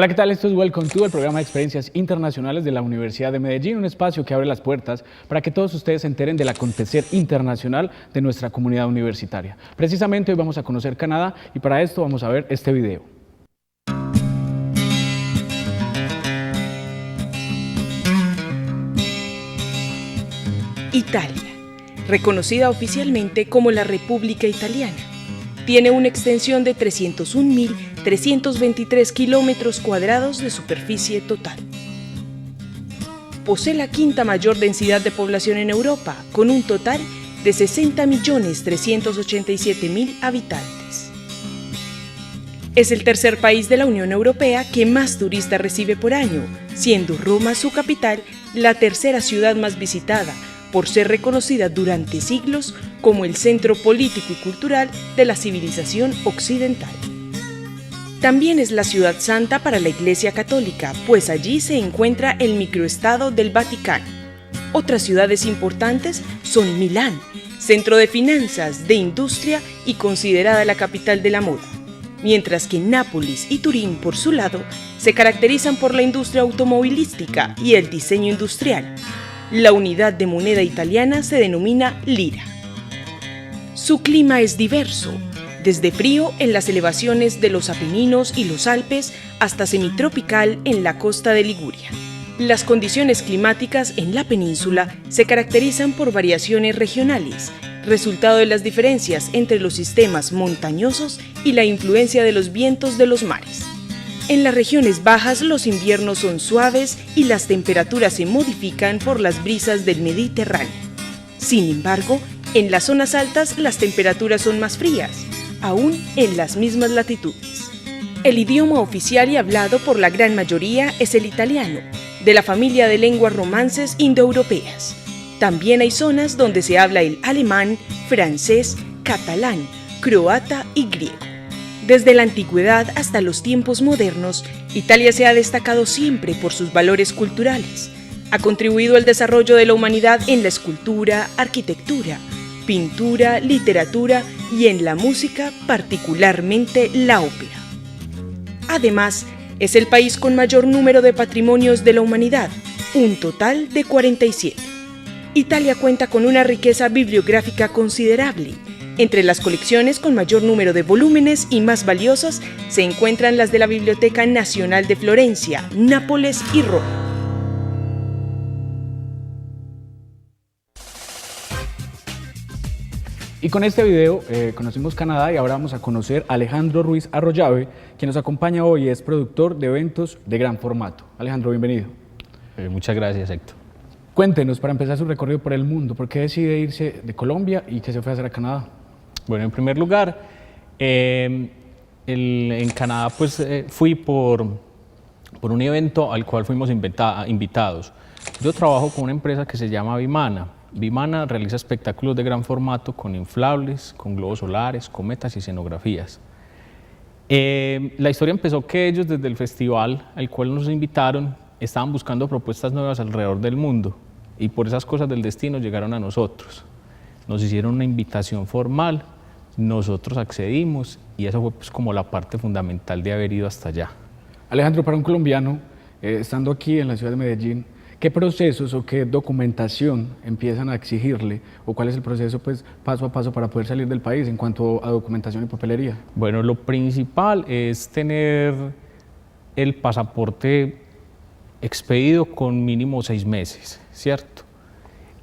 Hola, ¿qué tal? Esto es Welcome to, el programa de experiencias internacionales de la Universidad de Medellín, un espacio que abre las puertas para que todos ustedes se enteren del acontecer internacional de nuestra comunidad universitaria. Precisamente hoy vamos a conocer Canadá y para esto vamos a ver este video. Italia, reconocida oficialmente como la República Italiana, tiene una extensión de 301.323 kilómetros cuadrados de superficie total. Posee la quinta mayor densidad de población en Europa, con un total de 60.387.000 habitantes. Es el tercer país de la Unión Europea que más turistas recibe por año, siendo Roma, su capital, la tercera ciudad más visitada, por ser reconocida durante siglos como el centro político y cultural de la civilización occidental. También es la ciudad santa para la Iglesia Católica, pues allí se encuentra el microestado del Vaticano. Otras ciudades importantes son Milán, centro de finanzas, de industria y considerada la capital de la moda, mientras que Nápoles y Turín, por su lado, se caracterizan por la industria automovilística y el diseño industrial. La unidad de moneda italiana se denomina lira. Su clima es diverso, desde frío en las elevaciones de los Apeninos y los Alpes hasta semitropical en la costa de Liguria. Las condiciones climáticas en la península se caracterizan por variaciones regionales, resultado de las diferencias entre los sistemas montañosos y la influencia de los vientos de los mares. En las regiones bajas los inviernos son suaves y las temperaturas se modifican por las brisas del Mediterráneo. Sin embargo, en las zonas altas las temperaturas son más frías, aún en las mismas latitudes. El idioma oficial y hablado por la gran mayoría es el italiano, de la familia de lenguas romances indoeuropeas. También hay zonas donde se habla el alemán, francés, catalán, croata y griego. Desde la antigüedad hasta los tiempos modernos, Italia se ha destacado siempre por sus valores culturales. Ha contribuido al desarrollo de la humanidad en la escultura, arquitectura, pintura, literatura y en la música, particularmente la ópera. Además, es el país con mayor número de patrimonios de la humanidad, un total de 47. Italia cuenta con una riqueza bibliográfica considerable. Entre las colecciones con mayor número de volúmenes y más valiosas se encuentran las de la Biblioteca Nacional de Florencia, Nápoles y Roma. Y con este video conocimos Canadá y ahora vamos a conocer a Alejandro Ruiz Arroyave, quien nos acompaña hoy y es productor de eventos de gran formato. Alejandro, bienvenido. Muchas gracias, Héctor. Cuéntenos, para empezar su recorrido por el mundo, ¿por qué decide irse de Colombia y qué se fue a hacer a Canadá? Bueno, en primer lugar, en Canadá pues, fui por un evento al cual fuimos invitados. Yo trabajo con una empresa que se llama Vimana. Vimana realiza espectáculos de gran formato con inflables, con globos solares, cometas y escenografías. La historia empezó que ellos desde el festival al cual nos invitaron estaban buscando propuestas nuevas alrededor del mundo y por esas cosas del destino llegaron a nosotros. Nos hicieron una invitación formal, nosotros accedimos y eso fue pues como la parte fundamental de haber ido hasta allá. Alejandro, para un colombiano, estando aquí en la ciudad de Medellín, ¿qué procesos o qué documentación empiezan a exigirle o cuál es el proceso pues, paso a paso para poder salir del país en cuanto a documentación y papelería? Bueno, lo principal es tener el pasaporte expedido con mínimo 6 meses, ¿cierto?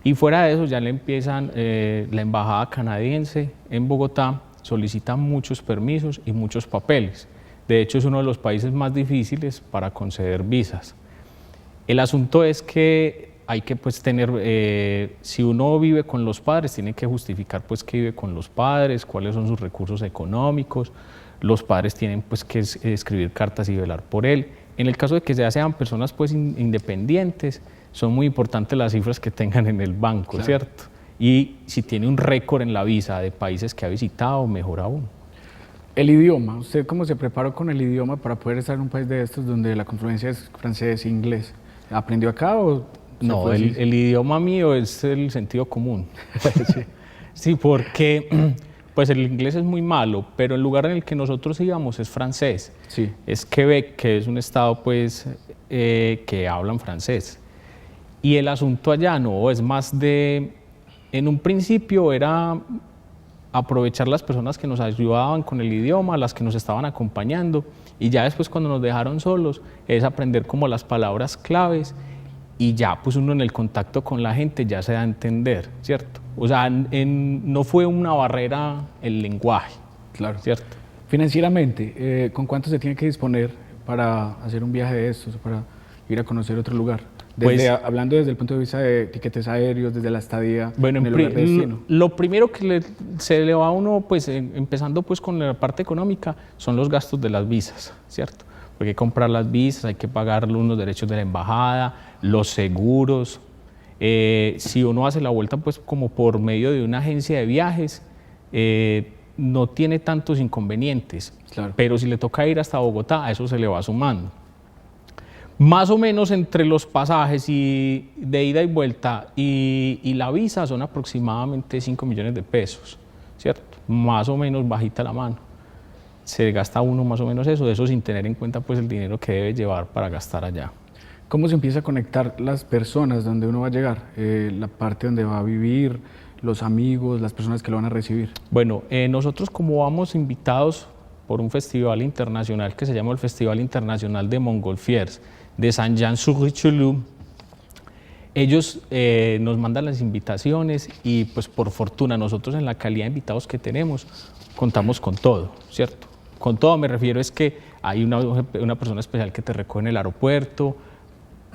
Y fuera de eso ya le empiezan, la embajada canadiense en Bogotá solicita muchos permisos y muchos papeles. De hecho, es uno de los países más difíciles para conceder visas. El asunto es que hay que pues, tener, si uno vive con los padres, tiene que justificar pues, que vive con los padres, cuáles son sus recursos económicos. Los padres tienen pues, que escribir cartas y velar por él. En el caso de que ya sean personas pues, independientes, son muy importantes las cifras que tengan en el banco, claro. ¿Cierto? Y si tiene un récord en la visa de países que ha visitado, mejor aún. El idioma, ¿usted cómo se preparó con el idioma para poder estar en un país de estos donde la confluencia es francés e inglés? ¿Aprendió acá o...? No, el idioma mío es el sentido común. Sí, pues el inglés es muy malo, pero el lugar en el que nosotros íbamos es francés. Sí. Es Quebec, que es un estado pues que hablan francés. Y el asunto allá no, es más de, en un principio era aprovechar las personas que nos ayudaban con el idioma, las que nos estaban acompañando, y ya después cuando nos dejaron solos es aprender como las palabras claves, y ya pues uno en el contacto con la gente ya se da a entender, ¿cierto? O sea, no fue una barrera el lenguaje, Claro. ¿cierto? Financieramente, ¿con cuánto se tiene que disponer para hacer un viaje de estos, para ir a conocer otro lugar? Hablando desde el punto de vista de tiquetes aéreos, desde la estadía, Bueno, en el lugar de destino. lo primero que se le va a uno, pues empezando pues con la parte económica, son los gastos de las visas, ¿cierto? Porque hay que comprar las visas, hay que pagar unos derechos de la embajada, los seguros. Si uno hace la vuelta pues como por medio de una agencia de viajes, no tiene tantos inconvenientes, Claro. pero si le toca ir hasta Bogotá, a eso se le va sumando. Más o menos entre los pasajes y de ida y vuelta y la visa son aproximadamente 5 millones de pesos, ¿cierto? Más o menos bajita la mano. Se gasta uno más o menos eso sin tener en cuenta pues el dinero que debe llevar para gastar allá. ¿Cómo se empieza a conectar las personas donde uno va a llegar? La parte donde va a vivir, los amigos, las personas que lo van a recibir. Bueno, nosotros como vamos invitados por un festival internacional que se llama el Festival Internacional de Montgolfiers de Saint-Jean-sur-Richelieu, ellos nos mandan las invitaciones y pues por fortuna nosotros en la calidad de invitados que tenemos contamos con todo, ¿cierto? Con todo me refiero es que hay una persona especial que te recoge en el aeropuerto,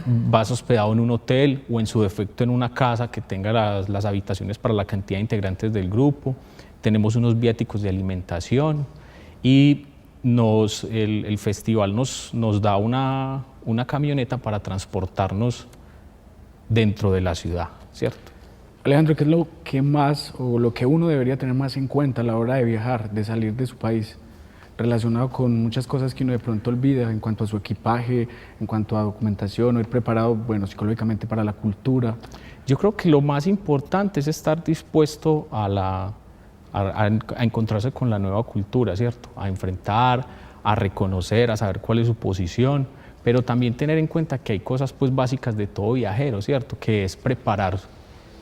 vas hospedado en un hotel o en su defecto en una casa que tenga las habitaciones para la cantidad de integrantes del grupo, tenemos unos viáticos de alimentación y el festival nos da una camioneta para transportarnos dentro de la ciudad, ¿cierto? Alejandro, ¿qué es lo que más o lo que uno debería tener más en cuenta a la hora de viajar, de salir de su país, relacionado con muchas cosas que uno de pronto olvida en cuanto a su equipaje, en cuanto a documentación, o ir preparado, bueno, psicológicamente para la cultura? Yo creo que lo más importante es estar dispuesto a encontrarse con la nueva cultura, ¿cierto? A enfrentar, a reconocer, a saber cuál es su posición, pero también tener en cuenta que hay cosas pues básicas de todo viajero, ¿cierto? Que es preparar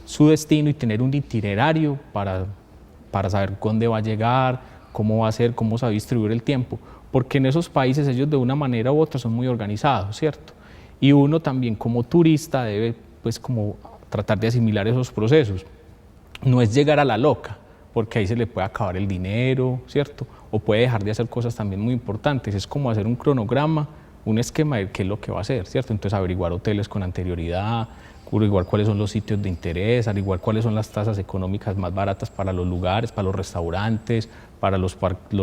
su destino y tener un itinerario para saber dónde va a llegar, cómo va a ser, cómo se va a distribuir el tiempo, porque en esos países ellos de una manera u otra son muy organizados, ¿cierto? Y uno también como turista debe pues como tratar de asimilar esos procesos. No es llegar a la loca, porque ahí se le puede acabar el dinero, ¿cierto? O puede dejar de hacer cosas también muy importantes, es como hacer un cronograma, un esquema de qué es lo que va a hacer, ¿cierto? Entonces averiguar hoteles con anterioridad, averiguar cuáles son los sitios de interés, averiguar cuáles son las tasas económicas más baratas para los lugares, para los restaurantes, para los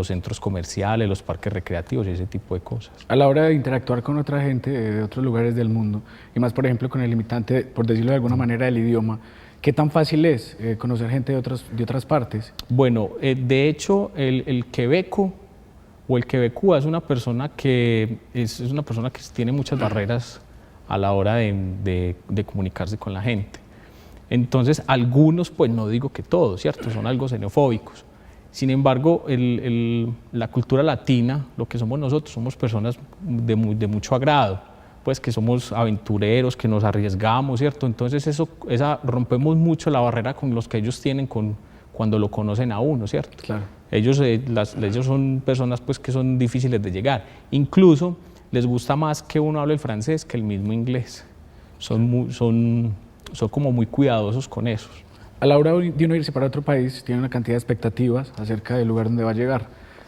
centros comerciales, los parques recreativos y ese tipo de cosas. A la hora de interactuar con otra gente de otros lugares del mundo, y más por ejemplo con el limitante, por decirlo de alguna manera, del idioma, ¿qué tan fácil es conocer gente de otras partes? Bueno, de hecho el quebeco o el quebecúa es una persona que tiene muchas barreras a la hora de comunicarse con la gente. Entonces, algunos, pues no digo que todos, ¿cierto? Son algo xenofóbicos. Sin embargo, la cultura latina, lo que somos nosotros, somos personas de mucho agrado, pues que somos aventureros, que nos arriesgamos, ¿cierto? Entonces, rompemos mucho la barrera con los que ellos tienen cuando lo conocen a uno, ¿cierto? Claro. Ellos son personas pues, que son difíciles de llegar. Incluso les gusta más que uno hable el francés que el mismo inglés. Son como muy cuidadosos con eso. A la hora de uno irse para otro país, tiene una cantidad de expectativas acerca del lugar donde va a llegar.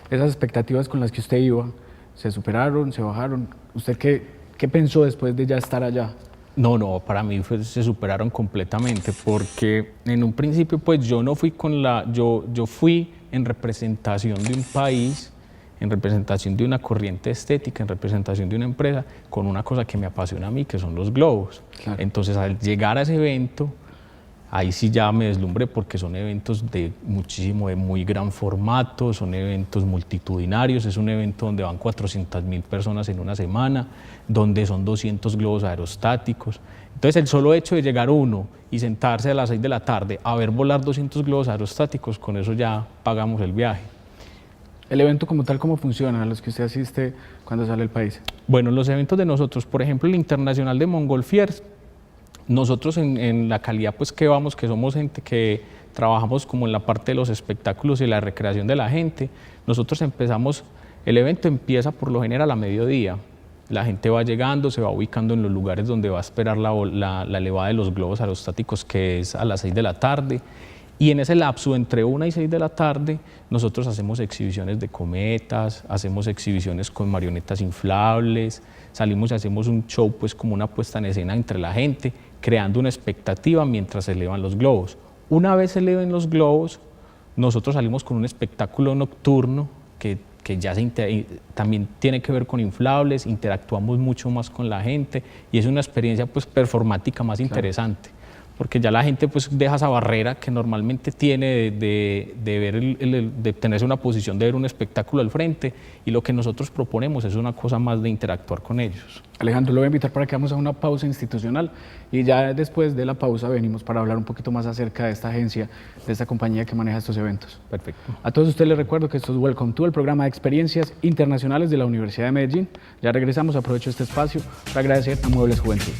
Esas expectativas con las que usted iba, ¿se superaron, se bajaron? ¿Usted qué pensó después de ya estar allá? No, para mí se superaron completamente, porque en un principio pues yo no fui yo fui en representación de un país, en representación de una corriente estética, en representación de una empresa, con una cosa que me apasiona a mí, que son los globos. Claro. Entonces al llegar a ese evento, ahí sí ya me deslumbré porque son eventos de muy gran formato, son eventos multitudinarios, es un evento donde van 400.000 personas en una semana, donde son 200 globos aerostáticos. Entonces el solo hecho de llegar uno y sentarse a las 6 de la tarde a ver volar 200 globos aerostáticos, con eso ya pagamos el viaje. ¿El evento como tal cómo funciona, a los que usted asiste cuando sale del país? Bueno, los eventos de nosotros, por ejemplo el Internacional de Montgolfier, nosotros en la calidad pues que vamos, que somos gente que trabajamos como en la parte de los espectáculos y la recreación de la gente, nosotros el evento empieza por lo general a mediodía. La gente va llegando, se va ubicando en los lugares donde va a esperar la elevada de los globos aerostáticos, que es a las 6 de la tarde. Y en ese lapso, entre 1 y 6 de la tarde, nosotros hacemos exhibiciones de cometas, hacemos exhibiciones con marionetas inflables, salimos y hacemos un show, pues como una puesta en escena entre la gente, creando una expectativa mientras se elevan los globos. Una vez se eleven los globos, nosotros salimos con un espectáculo nocturno que ya también tiene que ver con inflables, interactuamos mucho más con la gente y es una experiencia pues performática más interesante, porque ya la gente pues deja esa barrera que normalmente tiene de tenerse una posición de ver un espectáculo al frente, y lo que nosotros proponemos es una cosa más de interactuar con ellos. Alejandro, lo voy a invitar para que vamos a una pausa institucional y ya después de la pausa venimos para hablar un poquito más acerca de esta agencia, de esta compañía que maneja estos eventos. Perfecto. A todos ustedes les recuerdo que esto es Welcome to, el programa de experiencias internacionales de la Universidad de Medellín. Ya regresamos, aprovecho este espacio para agradecer a Muebles Juventud.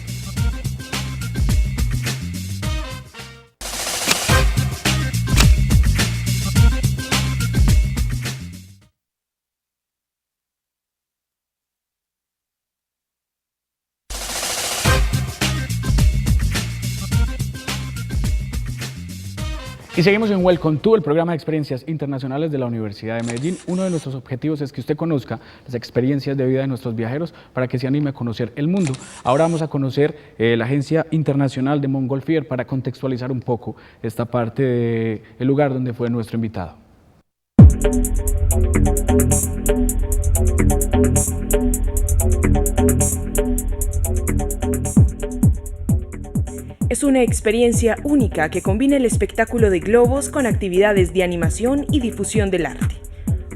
Y seguimos en Welcome to, el programa de experiencias internacionales de la Universidad de Medellín. Uno de nuestros objetivos es que usted conozca las experiencias de vida de nuestros viajeros para que se anime a conocer el mundo. Ahora vamos a conocer la Agencia Internacional de Montgolfier para contextualizar un poco esta parte del lugar donde fue nuestro invitado. Es una experiencia única que combina el espectáculo de globos con actividades de animación y difusión del arte.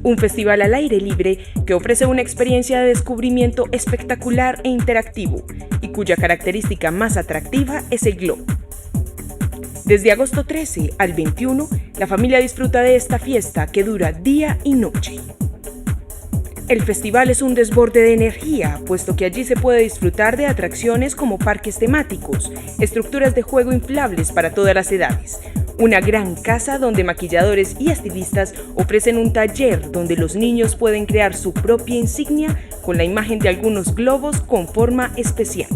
Un festival al aire libre que ofrece una experiencia de descubrimiento espectacular e interactivo y cuya característica más atractiva es el globo. Desde agosto 13 al 21, la familia disfruta de esta fiesta que dura día y noche. El festival es un desborde de energía, puesto que allí se puede disfrutar de atracciones como parques temáticos, estructuras de juego inflables para todas las edades, una gran casa donde maquilladores y estilistas ofrecen un taller donde los niños pueden crear su propia insignia con la imagen de algunos globos con forma especial.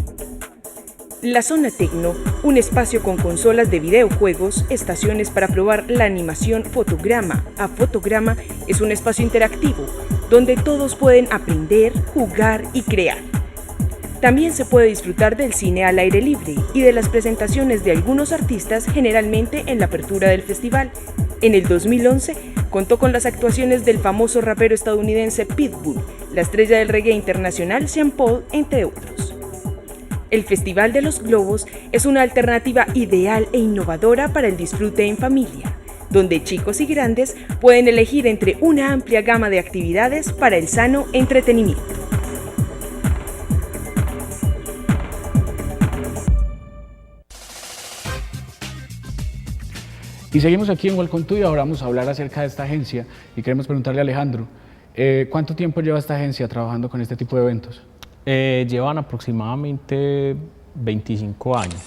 La zona Tecno, un espacio con consolas de videojuegos, estaciones para probar la animación fotograma a fotograma, es un espacio interactivo donde todos pueden aprender, jugar y crear. También se puede disfrutar del cine al aire libre y de las presentaciones de algunos artistas, generalmente en la apertura del festival. En el 2011 contó con las actuaciones del famoso rapero estadounidense Pitbull, la estrella del reggae internacional Sean Paul, entre otros. El Festival de los Globos es una alternativa ideal e innovadora para el disfrute en familia, donde chicos y grandes pueden elegir entre una amplia gama de actividades para el sano entretenimiento. Y seguimos aquí en Welcome to y ahora vamos a hablar acerca de esta agencia y queremos preguntarle a Alejandro, ¿cuánto tiempo lleva esta agencia trabajando con este tipo de eventos? Llevan aproximadamente 25 años.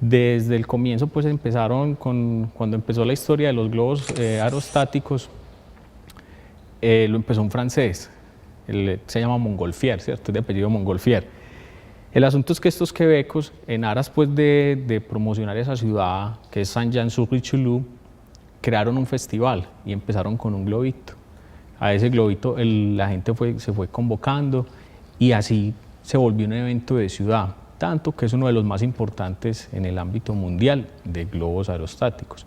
Desde el comienzo pues empezaron cuando empezó la historia de los globos aerostáticos, lo empezó un francés, se llama Montgolfier, ¿cierto? Es de apellido Montgolfier. El asunto es que estos quebecos, en aras pues de promocionar esa ciudad que es Saint-Jean-sur-Richelieu, crearon un festival y empezaron con un globito. A ese globito la gente se fue convocando y así se volvió un evento de ciudad, tanto que es uno de los más importantes en el ámbito mundial de globos aerostáticos.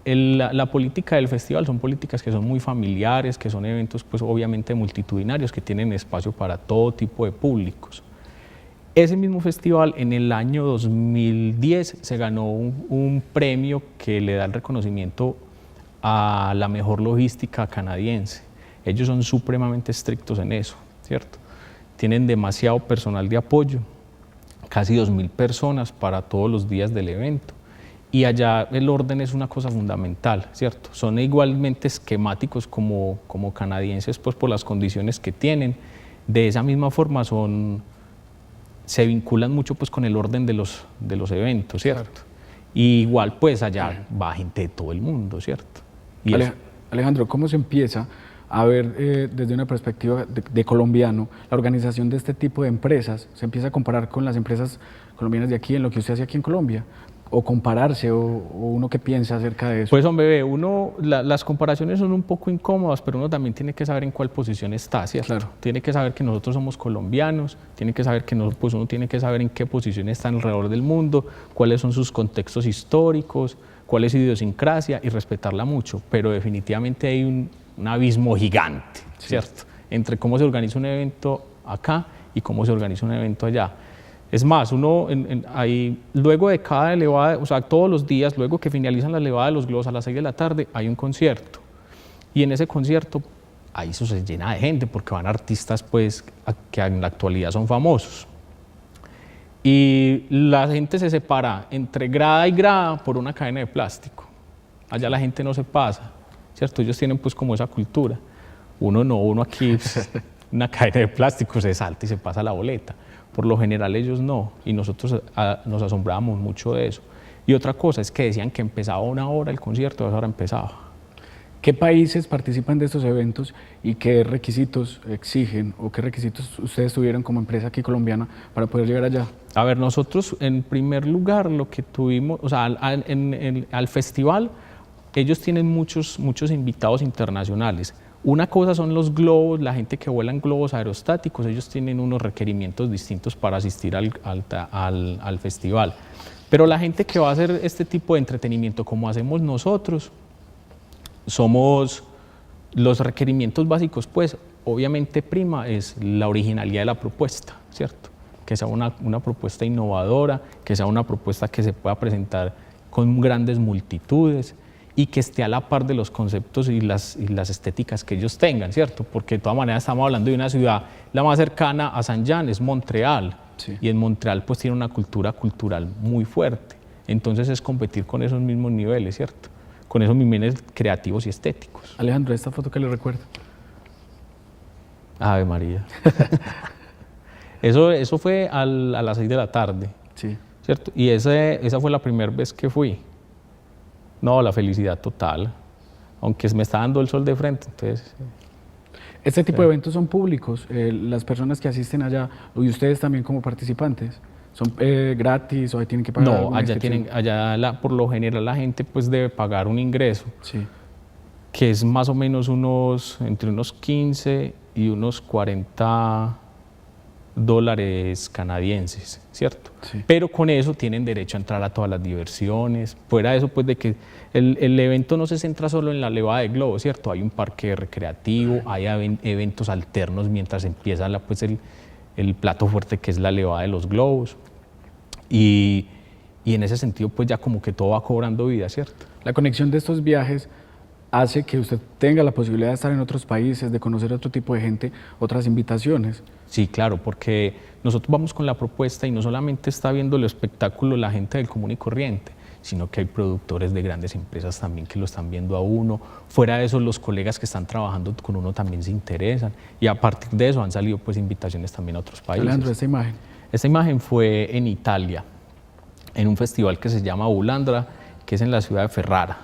La política del festival son políticas que son muy familiares, que son eventos pues obviamente multitudinarios, que tienen espacio para todo tipo de públicos. Ese mismo festival en el año 2010 se ganó un premio que le da el reconocimiento a la mejor logística canadiense. Ellos son supremamente estrictos en eso, ¿cierto? Tienen demasiado personal de apoyo, casi 2.000 personas para todos los días del evento. Y allá el orden es una cosa fundamental, ¿cierto? Son igualmente esquemáticos como canadienses, pues por las condiciones que tienen. De esa misma forma se vinculan mucho pues con el orden de los eventos, ¿cierto? Claro. Y igual pues allá va gente de todo el mundo, ¿cierto? Y Alejandro, ¿cómo se empieza a ver desde una perspectiva de colombiano la organización de este tipo de empresas? ¿Se empieza a comparar con las empresas colombianas de aquí en lo que usted hace aquí en Colombia? ¿O compararse? ¿O uno qué piensa acerca de eso? Pues hombre, las comparaciones son un poco incómodas, pero uno también tiene que saber en cuál posición está, ¿cierto? Claro. Tiene que saber que nosotros somos colombianos, tiene que saber que pues uno tiene que saber en qué posición está alrededor del mundo, cuáles son sus contextos históricos, cuál es su idiosincrasia y respetarla mucho, pero definitivamente hay un abismo gigante, ¿cierto? Entre cómo se organiza un evento acá y cómo se organiza un evento allá. Es más, luego de cada elevada, o sea, todos los días, luego que finalizan la elevada de los globos a las 6 de la tarde, hay un concierto. Y en ese concierto, ahí eso se llena de gente, porque van artistas pues, que en la actualidad son famosos. Y la gente se separa entre grada y grada por una cadena de plástico. Allá la gente no se pasa, ¿cierto? Ellos tienen pues como esa cultura. Uno no, uno aquí, pues, una cadena de plástico se salta y se pasa la boleta. Por lo general ellos no, y nosotros nos asombrábamos mucho de eso. Y otra cosa es que decían que empezaba 1 hora el concierto, a esa hora empezaba. ¿Qué países participan de estos eventos y qué requisitos exigen o qué requisitos ustedes tuvieron como empresa aquí colombiana para poder llegar allá? A ver, nosotros en primer lugar lo que tuvimos, o sea, al festival ellos tienen muchos invitados internacionales. Una cosa son los globos, la gente que vuela en globos aerostáticos, ellos tienen unos requerimientos distintos para asistir al festival. Pero la gente que va a hacer este tipo de entretenimiento como hacemos nosotros, los requerimientos básicos, pues obviamente prima es la originalidad de la propuesta, ¿cierto? Que sea una propuesta innovadora, que sea una propuesta que se pueda presentar con grandes multitudes, y que esté a la par de los conceptos y las estéticas que ellos tengan, ¿cierto? Porque de todas maneras estamos hablando de una ciudad, la más cercana a Saint-Jean es Montreal, sí. Y en Montreal pues tiene una cultura cultural muy fuerte, entonces es competir con esos mismos niveles, ¿cierto? Con esos mismos niveles creativos y estéticos. Alejandro, ¿esta foto qué le recuerda? Ave María. Eso fue a las 6 de la tarde, sí. ¿Cierto? Y esa fue la primera vez que fui. No, la felicidad total, aunque me está dando el sol de frente, entonces... ¿Este tipo de eventos son públicos? ¿Las personas que asisten allá, y ustedes también como participantes, son gratis o tienen que pagar? No, allá por lo general la gente pues debe pagar un ingreso, sí. Que es más o menos entre unos 15 y unos 40 dólares canadienses, ¿cierto? Sí. Pero con eso tienen derecho a entrar a todas las diversiones. Fuera de eso, pues de que el evento no se centra solo en la elevada de globos, ¿cierto? Hay un parque recreativo, hay eventos alternos mientras empieza el plato fuerte que es la elevada de los globos. Y en ese sentido, pues ya como que todo va cobrando vida, ¿cierto? La conexión de estos viajes hace que usted tenga la posibilidad de estar en otros países, de conocer otro tipo de gente, otras invitaciones. Sí, claro, porque nosotros vamos con la propuesta y no solamente está viendo el espectáculo la gente del común y corriente, sino que hay productores de grandes empresas también que lo están viendo a uno. Fuera de eso, los colegas que están trabajando con uno también se interesan, y a partir de eso han salido pues invitaciones también a otros países. Alejandro, ¿esta imagen? Esta imagen fue en Italia, en un festival que se llama Bulandra, que es en la ciudad de Ferrara.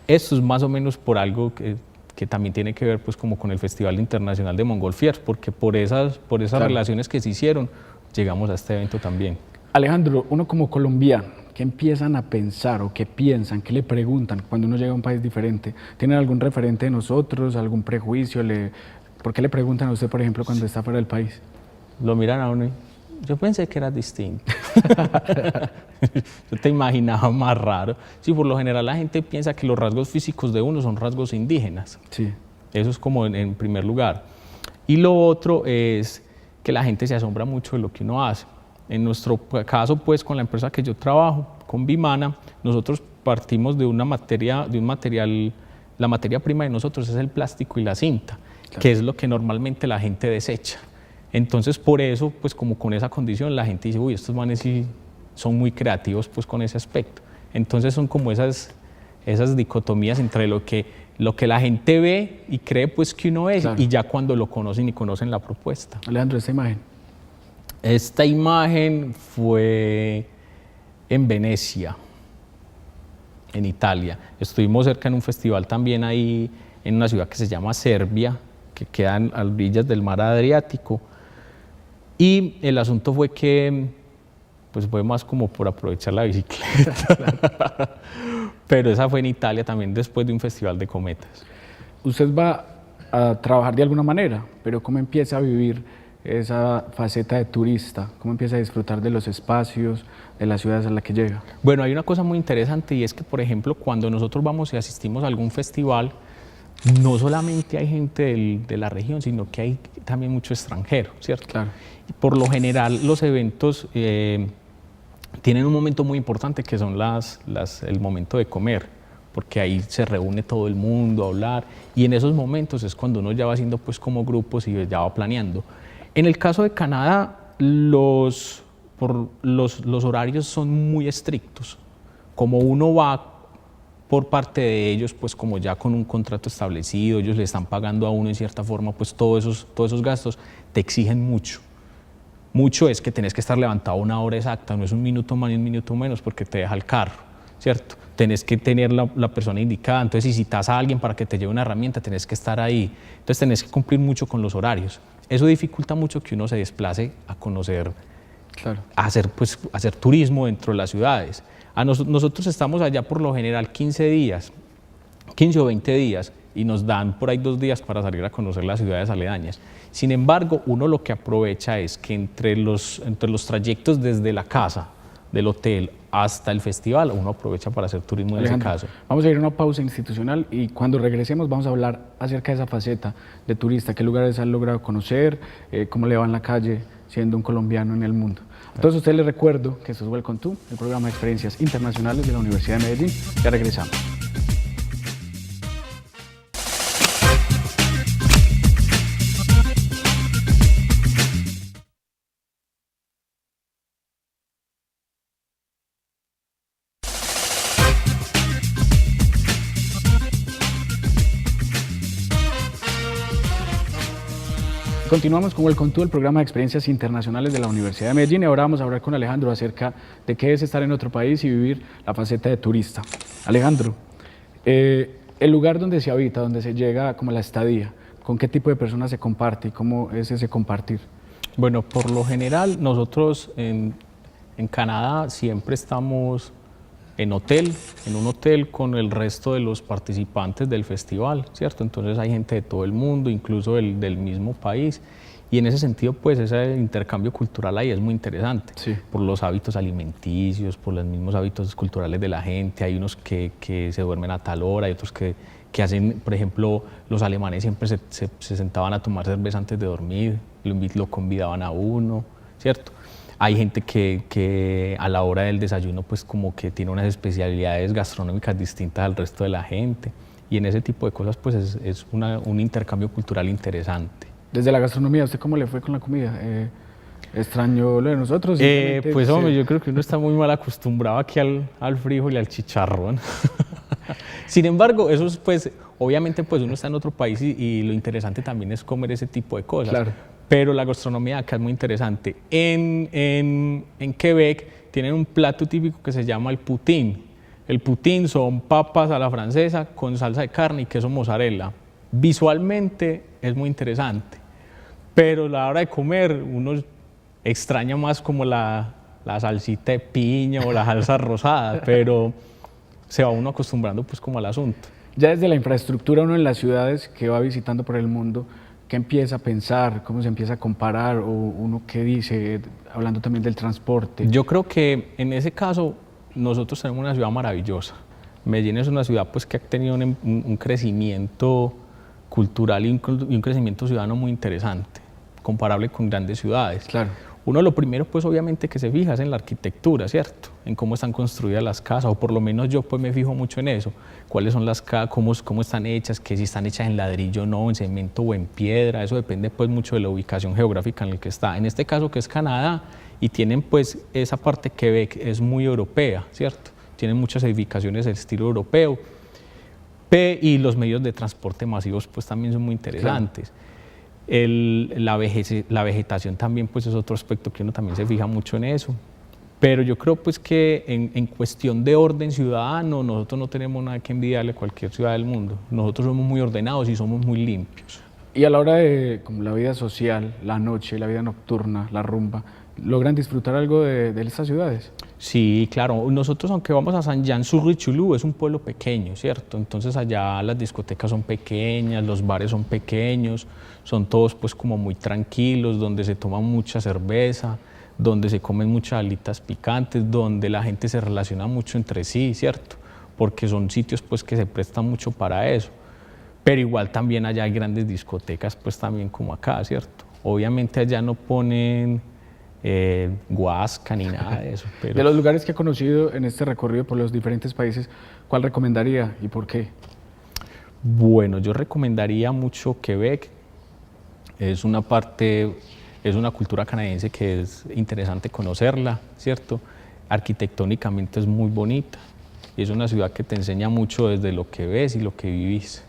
Esto es más o menos por algo que también tiene que ver pues como con el Festival Internacional de Montgolfier, porque por esas claro. Relaciones que se hicieron, llegamos a este evento también. Alejandro, uno como colombiano, ¿qué empiezan a pensar o qué piensan, qué le preguntan cuando uno llega a un país diferente? ¿Tienen algún referente de nosotros, algún prejuicio? ¿Por qué le preguntan a usted, por ejemplo, cuando está fuera del país? Lo miran a uno y yo pensé que eras distinto. Yo te imaginaba más raro. Sí, por lo general la gente piensa que los rasgos físicos de uno son rasgos indígenas. Sí. Eso es como en primer lugar. Y lo otro es que la gente se asombra mucho de lo que uno hace. En nuestro caso, pues con la empresa que yo trabajo, con Vimana, nosotros partimos de una materia, de un material, la materia prima de nosotros es el plástico y la cinta, claro, que es lo que normalmente la gente desecha. Entonces, por eso, pues como con esa condición, la gente dice, uy, estos manes sí son muy creativos pues con ese aspecto. Entonces son como esas dicotomías entre lo que la gente ve y cree pues que uno es, claro, y ya cuando lo conocen y conocen la propuesta. Alejandro, esta imagen. Esta imagen fue en Venecia, en Italia. Estuvimos cerca en un festival también ahí en una ciudad que se llama Serbia, que queda a orillas del mar Adriático. Y el asunto fue que, pues fue más como por aprovechar la bicicleta. Pero esa fue en Italia también después de un festival de cometas. Usted va a trabajar de alguna manera, pero ¿cómo empieza a vivir esa faceta de turista? ¿Cómo empieza a disfrutar de los espacios, de las ciudades a las que llega? Bueno, hay una cosa muy interesante y es que, por ejemplo, cuando nosotros vamos y asistimos a algún festival, no solamente hay gente de la región, sino que hay también mucho extranjero, ¿cierto? Claro. Y por lo general, los eventos tienen un momento muy importante que son el momento de comer, porque ahí se reúne todo el mundo a hablar y en esos momentos es cuando uno ya va haciendo pues como grupos y ya va planeando. En el caso de Canadá, los horarios son muy estrictos. Como uno va por parte de ellos, pues como ya con un contrato establecido, ellos le están pagando a uno en cierta forma, pues todos esos gastos te exigen mucho. Mucho es que tenés que estar levantado una hora exacta, no es un minuto más ni un minuto menos porque te deja el carro, ¿cierto? Tenés que tener la persona indicada, entonces si citas a alguien para que te lleve una herramienta, tenés que estar ahí. Entonces tenés que cumplir mucho con los horarios. Eso dificulta mucho que uno se desplace a conocer, claro, a hacer turismo dentro de las ciudades. Nosotros estamos allá por lo general 15 o 20 días, y nos dan por ahí 2 días para salir a conocer las ciudades aledañas. Sin embargo, uno lo que aprovecha es que entre los trayectos desde la casa, del hotel, hasta el festival, uno aprovecha para hacer turismo en ese caso. Vamos a ir a una pausa institucional y cuando regresemos vamos a hablar acerca de esa faceta de turista, qué lugares han logrado conocer, cómo le va en la calle siendo un colombiano en el mundo. Entonces, a ustedes les recuerdo que esto es Welcome to, el programa de experiencias internacionales de la Universidad de Medellín. Ya regresamos. Continuamos con Welcome to, el programa de experiencias internacionales de la Universidad de Medellín, y ahora vamos a hablar con Alejandro acerca de qué es estar en otro país y vivir la faceta de turista. Alejandro, el lugar donde se habita, donde se llega como la estadía, ¿con qué tipo de personas se comparte y cómo es ese compartir? Bueno, por lo general nosotros en Canadá siempre estamos en un hotel con el resto de los participantes del festival, ¿cierto? Entonces hay gente de todo el mundo, incluso del mismo país, y en ese sentido pues ese intercambio cultural ahí es muy interesante, sí, por los hábitos alimenticios, por los mismos hábitos culturales de la gente. Hay unos que se duermen a tal hora, hay otros que hacen, por ejemplo, los alemanes siempre se sentaban a tomar cerveza antes de dormir, lo convidaban a uno, ¿cierto? Hay gente que a la hora del desayuno pues como que tiene unas especialidades gastronómicas distintas al resto de la gente, y en ese tipo de cosas pues es un intercambio cultural interesante. Desde la gastronomía, ¿usted cómo le fue con la comida? ¿Extrañó lo de nosotros? Pues hombre, yo creo que uno está muy mal acostumbrado aquí al frijol y al chicharrón. Sin embargo, eso es, pues, obviamente pues uno está en otro país y lo interesante también es comer ese tipo de cosas. Claro. Pero la gastronomía acá es muy interesante. En Quebec tienen un plato típico que se llama el poutine. El poutine son papas a la francesa con salsa de carne y queso mozzarella. Visualmente es muy interesante, pero a la hora de comer uno extraña más como la salsita de piña o la salsa rosada, pero se va uno acostumbrando pues como al asunto. Ya desde la infraestructura, uno en las ciudades que va visitando por el mundo, ¿qué empieza a pensar? ¿Cómo se empieza a comparar? ¿O uno qué dice? Hablando también del transporte. Yo creo que en ese caso nosotros tenemos una ciudad maravillosa. Medellín es una ciudad pues que ha tenido un crecimiento cultural y un crecimiento ciudadano muy interesante. comparable con grandes ciudades. Claro. Uno lo primero, pues obviamente que se fija es en la arquitectura, ¿cierto? En cómo están construidas las casas, o por lo menos yo pues me fijo mucho en eso. Cuáles son las casas, cómo están hechas, que si están hechas en ladrillo o no, en cemento o en piedra. Eso depende pues mucho de la ubicación geográfica en la que está. En este caso que es Canadá, y tienen pues esa parte que Quebec es muy europea, ¿cierto? Tienen muchas edificaciones del estilo europeo. Y los medios de transporte masivos pues también son muy interesantes. Claro. La vegetación también pues es otro aspecto que uno también se fija mucho en eso, pero yo creo pues que en cuestión de orden ciudadano nosotros no tenemos nada que envidiarle a cualquier ciudad del mundo. Nosotros somos muy ordenados y somos muy limpios. Y a la hora de como la vida social, la noche, la vida nocturna, la rumba, ¿logran disfrutar algo de estas ciudades? Sí, claro. Nosotros, aunque vamos a Saint-Jean-sur-Richelieu, es un pueblo pequeño, ¿cierto? Entonces allá las discotecas son pequeñas, los bares son pequeños, son todos pues como muy tranquilos, donde se toma mucha cerveza, donde se comen muchas alitas picantes, donde la gente se relaciona mucho entre sí, ¿cierto? Porque son sitios pues que se prestan mucho para eso. Pero igual también allá hay grandes discotecas pues también como acá, ¿cierto? Obviamente allá no ponen guasca ni nada de eso. Pero... De los lugares que ha conocido en este recorrido por los diferentes países, ¿cuál recomendaría y por qué? Bueno, yo recomendaría mucho Quebec. Es una cultura canadiense que es interesante conocerla, ¿cierto? Arquitectónicamente es muy bonita y es una ciudad que te enseña mucho desde lo que ves y lo que vivís.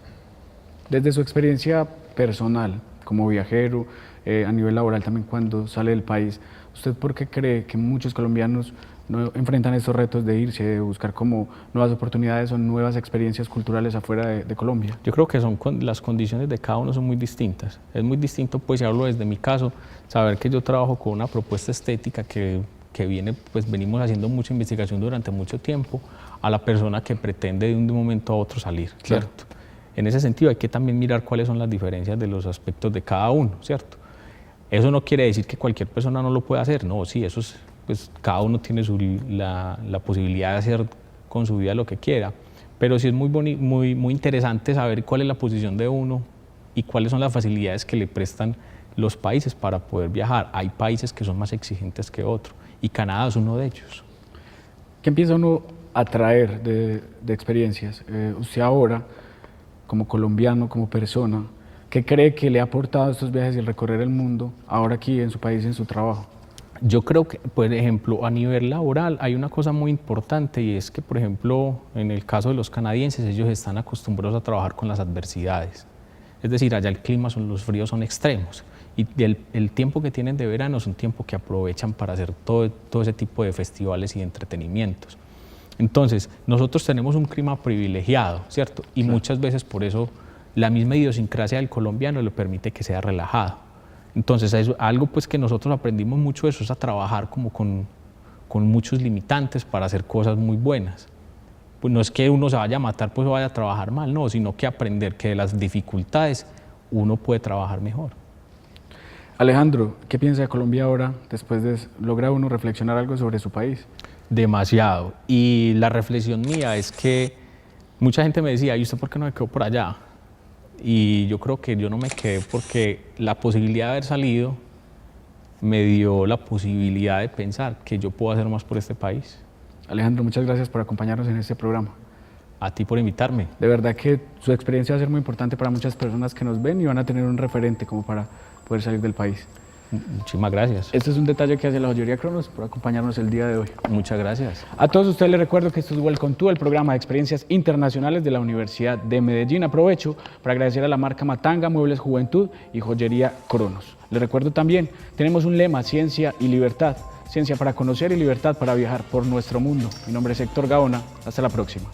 Desde su experiencia personal, como viajero, a nivel laboral también cuando sale del país, ¿usted por qué cree que muchos colombianos no enfrentan estos retos de irse, de buscar como nuevas oportunidades o nuevas experiencias culturales afuera de Colombia? Yo creo que las condiciones de cada uno son muy distintas. Es muy distinto, pues si hablo desde mi caso, saber que yo trabajo con una propuesta estética que viene, pues venimos haciendo mucha investigación durante mucho tiempo, a la persona que pretende de un momento a otro salir, ¿cierto? Claro. En ese sentido hay que también mirar cuáles son las diferencias de los aspectos de cada uno, ¿cierto? Eso no quiere decir que cualquier persona no lo pueda hacer, no, sí, eso es, pues cada uno tiene la posibilidad de hacer con su vida lo que quiera, pero sí es muy interesante saber cuál es la posición de uno y cuáles son las facilidades que le prestan los países para poder viajar. Hay países que son más exigentes que otros y Canadá es uno de ellos. ¿Qué empieza uno a traer de experiencias? Usted ahora, como colombiano, como persona, ¿qué cree que le ha aportado estos viajes y el recorrer el mundo ahora aquí en su país, en su trabajo? Yo creo que, por ejemplo, a nivel laboral hay una cosa muy importante y es que, por ejemplo, en el caso de los canadienses, ellos están acostumbrados a trabajar con las adversidades. Es decir, allá el clima, los fríos son extremos y el tiempo que tienen de verano es un tiempo que aprovechan para hacer todo ese tipo de festivales y de entretenimientos. Entonces, nosotros tenemos un clima privilegiado, ¿cierto? Y claro, muchas veces por eso la misma idiosincrasia del colombiano le permite que sea relajado. Entonces, algo pues que nosotros aprendimos mucho de eso es a trabajar como con muchos limitantes para hacer cosas muy buenas. Pues no es que uno se vaya a matar, pues vaya a trabajar mal, no, sino que aprender que de las dificultades uno puede trabajar mejor. Alejandro, ¿qué piensa de Colombia ahora, después de lograr uno reflexionar algo sobre su país? Demasiado. Y la reflexión mía es que mucha gente me decía, ¿y usted por qué no se quedó por allá? Y yo creo que yo no me quedé porque la posibilidad de haber salido me dio la posibilidad de pensar que yo puedo hacer más por este país. Alejandro, muchas gracias por acompañarnos en este programa. A ti por invitarme. De verdad que su experiencia va a ser muy importante para muchas personas que nos ven y van a tener un referente como para poder salir del país. Muchísimas gracias. Este es un detalle que hace la Joyería Cronos por acompañarnos el día de hoy. Muchas gracias. A todos ustedes les recuerdo que esto es Welcome to, el programa de experiencias internacionales de la Universidad de Medellín. Aprovecho para agradecer a la marca Matanga, Muebles Juventud y Joyería Cronos. Les recuerdo también, tenemos un lema, ciencia y libertad. Ciencia para conocer y libertad para viajar por nuestro mundo. Mi nombre es Héctor Gaona. Hasta la próxima.